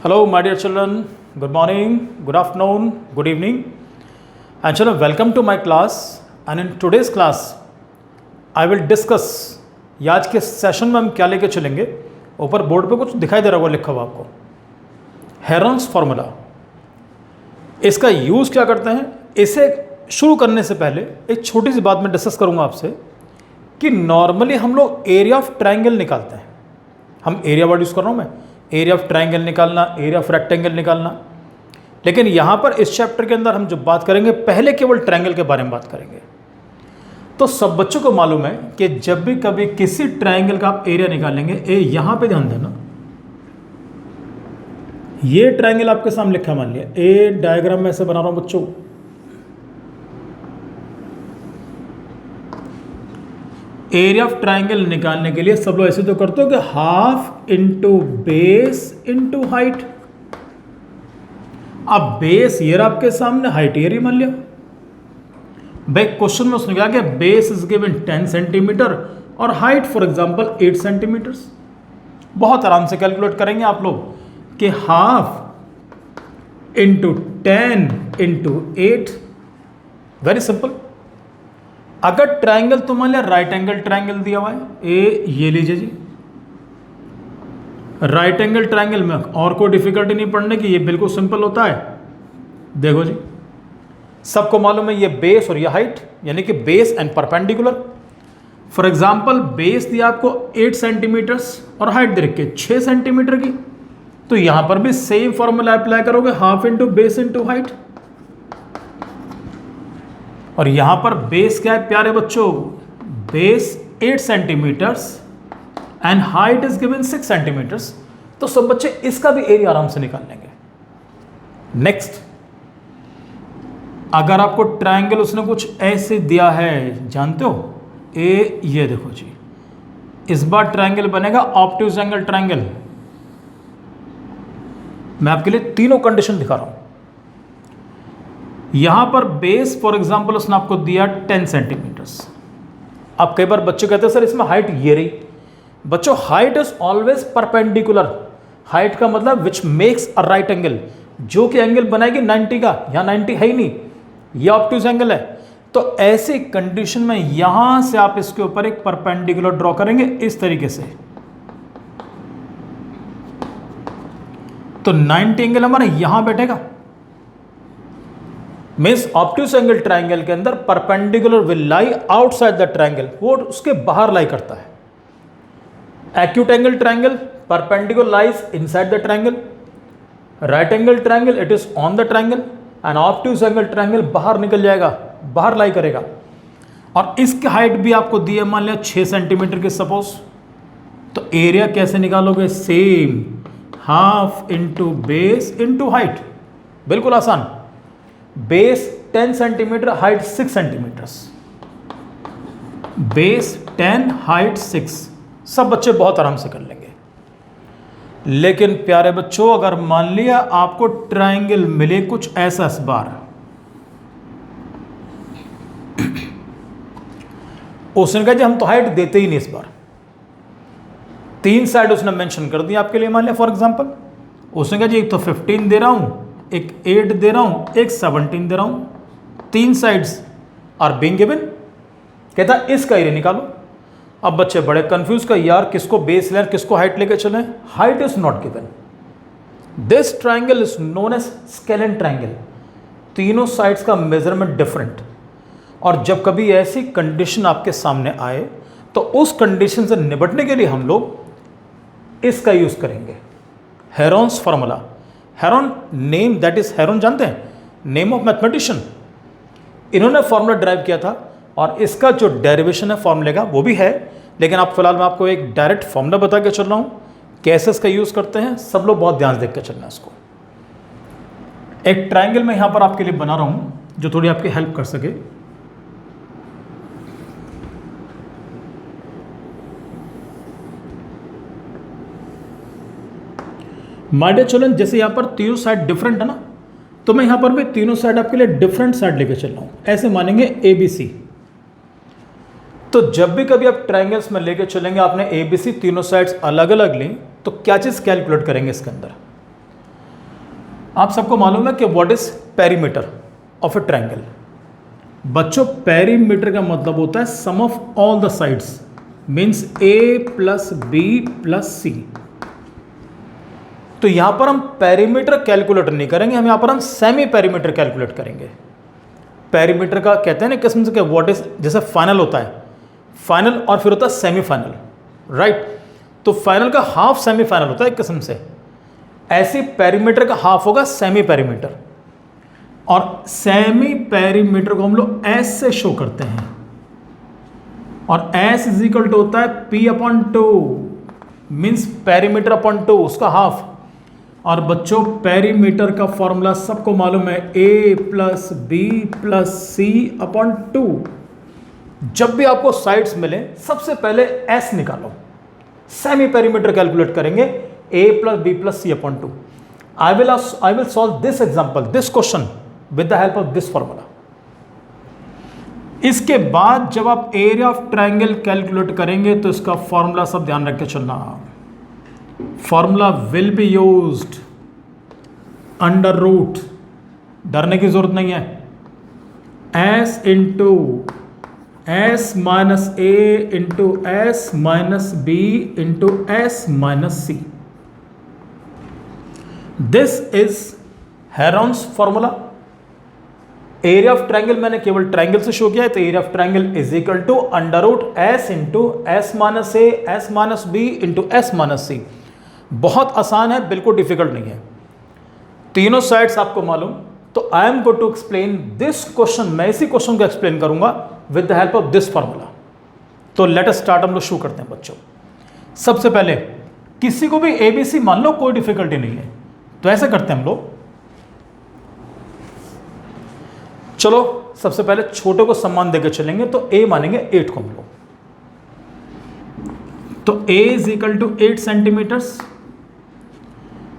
Hello, my dear children. Good morning, good afternoon, good evening. And children, welcome to my class. And in today's class, I will discuss या आज के session में हम क्या लेके चलेंगे। ऊपर बोर्ड पे कुछ दिखाई दे रहा होगा लिखा हुआ आपको, हेरॉन्स फार्मूला। इसका यूज़ क्या करते हैं, इसे शुरू करने से पहले एक छोटी सी बात मैं डिस्कस करूंगा आपसे कि नॉर्मली हम लोग एरिया ऑफ ट्रायंगल निकालते हैं। हम एरिया वर्ड यूज़ कर रहा हूँ मैं, एरिया ऑफ ट्रायंगल निकालना, एरिया ऑफ रेक्टेंगल निकालना। लेकिन यहाँ पर इस चैप्टर के अंदर हम जो बात करेंगे पहले केवल ट्रायंगल के बारे में बात करेंगे। तो सब बच्चों को मालूम है कि जब भी कभी किसी ट्रायंगल का आप एरिया निकालेंगे, यहाँ पे ध्यान देना, ये ट्रायंगल आपके सामने लिखा, मान लिया ए डायग्राम में ऐसे बना रहा हूं बच्चों। एरिया ऑफ ट्रायंगल निकालने के लिए सब लोग ऐसे तो करते हो कि half into base into height. अब बेस ये रहा आपके सामने, हाइट ये रही मान लिया। भाई क्वेश्चन में उसने कहा कि बेस इज गिवन 10 सेंटीमीटर और हाइट फॉर एग्जांपल 8 सेंटीमीटर। बहुत आराम से कैलकुलेट करेंगे आप लोग कि half into 10 into 8, very simple. अगर ट्रायंगल तो मान लिया राइट एंगल ट्रायंगल दिया हुआ है, ये लीजिए जी, राइट एंगल ट्रायंगल में और कोई डिफिकल्टी नहीं पढ़ने की, ये बिल्कुल सिंपल होता है। देखो जी, सबको मालूम है ये बेस और ये हाइट, यानी कि base and perpendicular. For example base दिया आपको 8 सेंटीमीटर और हाइट दे रखी 6 सेंटीमीटर की, तो यहां पर भी सेम फॉर्मूला अप्लाई करोगे, half into base into height. और यहां पर बेस क्या है प्यारे बच्चों, base 8 centimetres and height is given 6 centimetres. तो सब बच्चे इसका भी एरिया आराम से निकाल लेंगे। नेक्स्ट, अगर आपको ट्रायंगल उसने कुछ ऐसे दिया है, जानते हो ये देखो जी, इस बार ट्रायंगल बनेगा ऑब्ट्यूज एंगल ट्रायंगल। मैं आपके लिए तीनों कंडीशन दिखा रहा हूं। यहां पर बेस फॉर एग्जांपल उसने आपको दिया 10 सेंटीमीटर्स। अब कई बार बच्चे कहते हैं सर इसमें हाइट ये रही। बच्चों height is always perpendicular. Height का मतलब which makes a right angle, जो कि एंगल बनाएगी 90 का, यहां 90 है ही नहीं, ये ऑब्ट्यूज एंगल है। तो ऐसी कंडीशन में यहां से आप इसके ऊपर एक परपेंडिकुलर ड्रॉ करेंगे इस तरीके से। तो 90 एंगल हमारा यहां बैठेगा। मीन्स ऑब्ट्यूज एंगल ट्रायंगल के अंदर perpendicular will lie outside the triangle, वो उसके बाहर लाई करता है। Acute angle triangle perpendicular lies inside the triangle, right angle triangle it is on the triangle, and obtuse angle triangle बाहर निकल जाएगा, बाहर लाई करेगा। और इसकी हाइट भी आपको दी है मान लिया 6 सेंटीमीटर की सपोज। तो एरिया कैसे निकालोगे, same half into base into height, बिल्कुल आसान। Base 10 centimetre, height 6 centimetre, base 10 height 6, सब बच्चे बहुत आराम से कर लेंगे। लेकिन प्यारे बच्चों अगर मान लिया आपको ट्रायंगल मिले कुछ ऐसा इस बार, उसने कहा जी हम तो हाइट देते ही नहीं इस बार, 3 साइड उसने मेंशन कर दिया आपके लिए। मान लिया फॉर एग्जांपल उसने कहा जी एक तो 15 दे रहा हूं, एक 8 दे रहा हूं, एक 17 दे रहा हूं, 3 साइड्स आर बीइंग गिवन। कहता इसका एरिया निकालो। अब बच्चे बड़े कंफ्यूज का, यार किसको बेस लें किसको हाइट लेके चलें, height is not given. This triangle is known as scalene triangle. तीनों साइड्स का मेजरमेंट डिफरेंट। और जब कभी ऐसी कंडीशन आपके सामने आए तो उस कंडीशन से निपटने के लिए हम लोग इसका यूज करेंगे, Heron's formula. Heron name, that is heron जानते हैं, नेम ऑफ मैथमेटिशियन। इन्होंने फार्मूला ड्राइव किया था और इसका जो डेरिवेशन है फॉर्मूले का वो भी है। लेकिन आप फिलहाल मैं आपको एक डायरेक्ट फॉर्मूला बता के चल रहा हूं, कैसे इसका यूज करते हैं सब लोग बहुत ध्यान से देख के चलना है इसको। एक ट्रायंगल मैं यहां पर आपके लिए बना रहा हूं जो थोड़ी आपकी हेल्प कर सके। माय डियर चिल्ड्रन, जैसे यहां पर तीनों साइड डिफरेंट है ना, तो मैं यहां पर भी तीनों साइड आपके लिए डिफरेंट साइड लेके चल रहा हूं। ऐसे मानेंगे ABC। तो जब भी कभी आप ट्रायंगल्स में लेके चलेंगे, आपने ABC तीनों साइड्स अलग अलग ली, तो क्या चीज़ कैलकुलेट करेंगे इसके अंदर, आप सबको मालूम है कि what is perimeter of a triangle. बच्चों पेरीमीटर का मतलब होता है sum of all the sides, means A plus B plus C. तो यहां पर हम पेरीमीटर कैलकुलेट नहीं करेंगे, हम यहां पर हम सेमी पेरीमीटर कैलकुलेट करेंगे। पेरीमीटर का कहते हैं ना किस्म से कि व्हाट इज, जैसे फाइनल होता है, फाइनल और फिर होता है सेमीफाइनल, राइट। तो फाइनल का हाफ सेमीफाइनल होता है एक किस्म से, ऐसे पेरीमीटर का हाफ होगा सेमी पेरीमीटर। और सेमी पेरीमीटर को हम लोग एस से शो करते हैं, और एस इज इक्वल टू होता है P upon two, means perimeter upon two, उसका हाफ। और बच्चों पेरीमीटर का फॉर्मूला सबको मालूम है, ए plus B plus C upon to. जब भी आपको साइड्स मिले सबसे पहले एस निकालो, सेमी पेरीमीटर कैलकुलेट करेंगे, A plus B plus C upon two. I will solve this example, this question with the help of this formula. इसके बाद जब आप एरिया ऑफ ट्रायंगल कैलकुलेट करेंगे तो इसका फॉर्मूला सब ध्यान रख के चलना। Formula will be used under root, डरने की जरूरत नहीं है, S into S minus A into S minus B into S minus C. This is Heron's formula. Area of triangle मैंने केवल ट्रायंगल से शो किया है, तो area of triangle is equal to under root S into S minus A S minus B into S minus C. बहुत आसान है, बिल्कुल डिफिकल्ट नहीं है। तीनों साइड्स आपको मालूम, तो I am going to explain this question, मैं इसी क्वेश्चन को एक्सप्लेन करूंगा with the help of this formula. तो लेट अस स्टार्ट, हम लोग शुरू करते हैं बच्चों। सबसे पहले किसी को भी एबीसी मान लो, कोई डिफिकल्टी नहीं है। तो ऐसे करते हैं हम लोग, चलो सबसे पहले छोटे को सम्मान देकर चलेंगे, तो ए मानेंगे 8 को हम लोग। तो a is equal to 8 centimetres.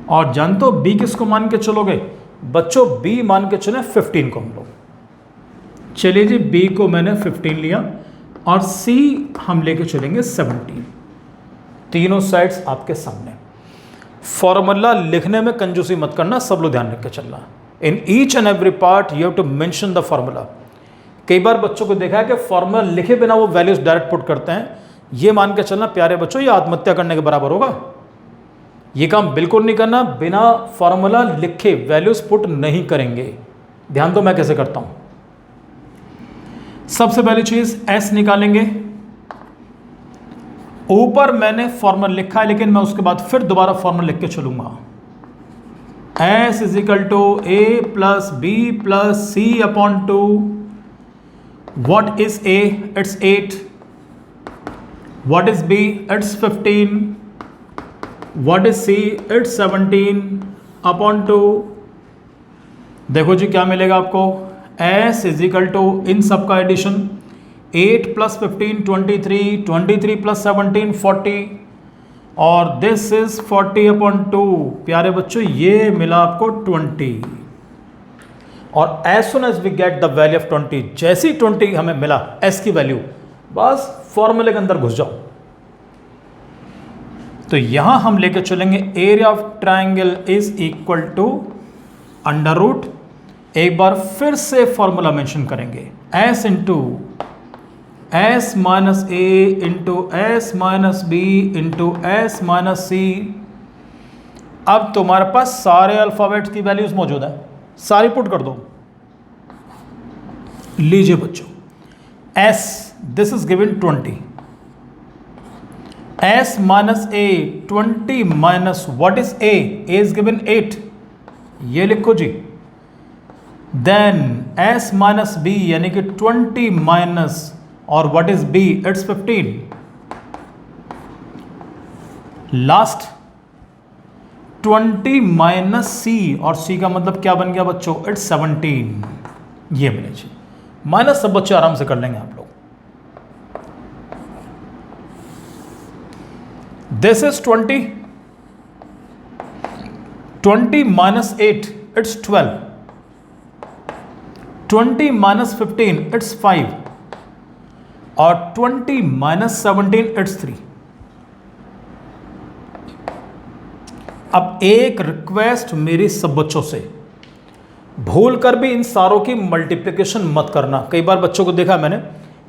और जानते हो b किसको मान के चलोगे बच्चों? b मान के चले 15 को हम लोग। चलिए जी, b को मैंने 15 लिया और c हम लेके चलेंगे 17। तीनों साइड्स आपके सामने। फॉर्मूला लिखने में कंजूसी मत करना, सब लोग ध्यान रख के चलना। In each and every part you have to mention the formula. कई बार बच्चों को देखा है कि फॉर्मूला लिखे बिना वो वैल्यूज डायरेक्ट पुट करते हैं। ये मान के चलना प्यारे बच्चों, ये आत्महत्या करने के बराबर होगा। ये काम बिल्कुल नहीं करना, बिना फॉर्मूला लिखे वैल्यूज पुट नहीं करेंगे। ध्यान दो मैं कैसे करता हूं। सबसे पहली चीज एस निकालेंगे। ऊपर मैंने फॉर्मूला लिखा है, लेकिन मैं उसके बाद फिर दोबारा फॉर्मूला लिख के चलूंगा। S is equal to A plus B plus C upon two. What is A? It's 8। What is B? It's 15। What is C? It's 17 upon two. देखो जी क्या मिलेगा आपको, एस इज इक्वल टू इन सब का एडिशन 8 प्लस 15 23, 23 प्लस 17 40, और this is 40 upon 2। प्यारे बच्चों ये मिला आपको 20। और as soon as we get the value of 20, जैसी 20 हमें मिला एस की वैल्यू, बस फॉर्मूले के अंदर घुस जाओ। तो यहां हम लेके चलेंगे area of triangle is equal to under root, एक बार फिर से फॉर्मूला मेंशन करेंगे, S into S minus A into S minus B into S minus C. अब तुम्हारे पास सारे अल्फाबेट्स की वैल्यूज मौजूद है, सारी पुट कर दो। लीजिए बच्चों, S this is given 20, S minus A 20 minus what is A? A is given 8, ये लिखो जी। देन एस माइनस बी यानी कि 20 माइनस, और what is B? It's 15। Last 20 minus C, और सी का मतलब क्या बन गया बच्चों? इट्स 17। ये मिले जी, माइनस सब बच्चे आराम से कर लेंगे आप लोग। This is 20, 20 minus 8 it's 12, 20 minus 15 it's 5, और 20 माइनस 17 इट्स 3। अब एक रिक्वेस्ट मेरी सब बच्चों से, भूल कर भी इन सारों की मल्टीप्लिकेशन मत करना। कई बार बच्चों को देखा मैंने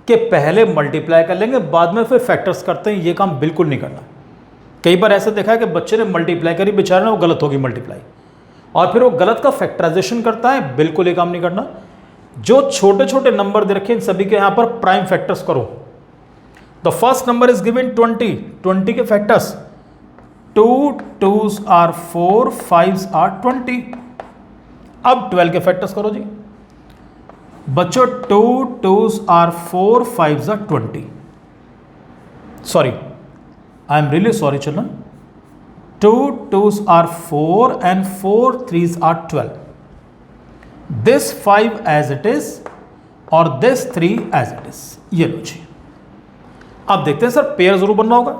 कि पहले मल्टीप्लाई कर लेंगे बाद में फिर फैक्टर्स करते हैं, ये काम बिल्कुल नहीं करना। कई बार ऐसा देखा है कि बच्चे ने मल्टीप्लाई करी, बेचारे ने वो गलत होगी मल्टीप्लाई, और फिर वो गलत का फैक्टराइजेशन करता है, बिल्कुल ये काम नहीं करना। जो छोटे छोटे नंबर दे रखे इन सभी के यहाँ पर प्राइम फैक्टर्स करो। The first number is given 20, 20 के factors 2 2s are 4, 5s are 20। अब 12 के फैक्टर्स करो जी बच्चों, 2 2s are 4, 5s are 20। Sorry, I am really sorry children, 2 2s are 4 and 4 3s are 12। this 5 as it is और this 3 as it is। ये लो जी। अब देखते हैं सर पेयर जरूर बनना होगा।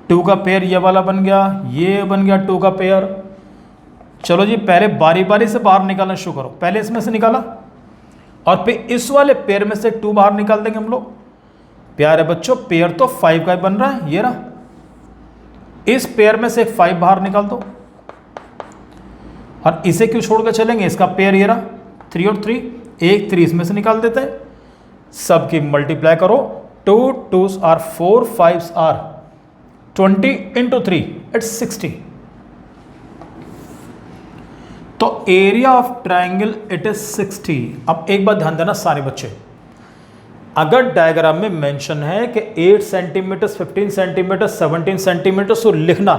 2 का पेयर ये वाला बन गया, ये बन गया 2 का पेयर। चलो जी पहले बारी बारी से बाहर निकालना शुरू करो। पहले इसमें से निकाला और फिर इस वाले पेयर में से 2 बाहर निकाल देंगे हम लोग। प्यारे बच्चों पेयर तो 5 का ही बन रहा है, ये रहा। इस पेयर में से 5 बाहर निकाल दो और इसे क्यों छोड़ कर चलेंगे, इसका पेयर ये रहा 3 और 3, एक 3 इसमें से निकाल देते हैं। सबकी मल्टीप्लाई करो, 2 2s are 4, 5s are 20 into 3 it's 60। तो area of triangle it is 60। अब एक बात ध्यान देना सारे बच्चे, अगर डायग्राम में मेंशन है कि 8 सेंटीमीटर, 15 सेंटीमीटर, 17 सेंटीमीटर, तो लिखना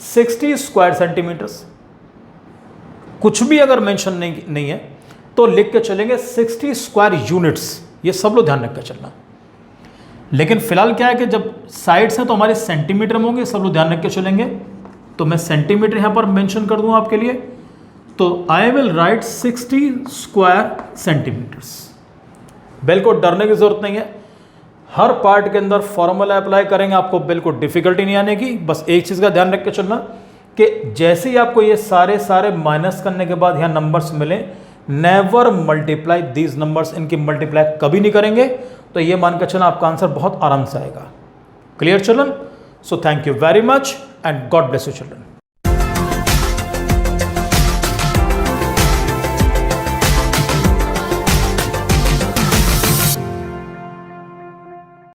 60 स्क्वायर सेंटीमीटर्स। कुछ भी अगर मेंशन नहीं है तो लिख के चलेंगे 60 स्क्वायर यूनिट्स। ये सब लोग ध्यान रख कर चलना। लेकिन फिलहाल क्या है कि जब साइड्स हैं तो हमारे सेंटीमीटर में होंगे, सब लोग ध्यान रख के चलेंगे। तो मैं सेंटीमीटर यहां पर मेंशन कर दूं आपके लिए, तो I will write 60 square centimetres. बिल्कुल डरने की जरूरत नहीं है, हर पार्ट के अंदर फॉर्मूला अप्लाई करेंगे, आपको बिल्कुल डिफिकल्टी नहीं आने की। बस एक चीज़ का ध्यान रख के चलना कि जैसे ही आपको ये सारे माइनस करने के बाद यहाँ नंबर्स मिले, नेवर मल्टीप्लाई दीज नंबर्स, इनकी मल्टीप्लाई कभी नहीं करेंगे। तो ये मान कर चलना आपका आंसर बहुत आराम से आएगा। Clear children? So thank you very much and God bless you children.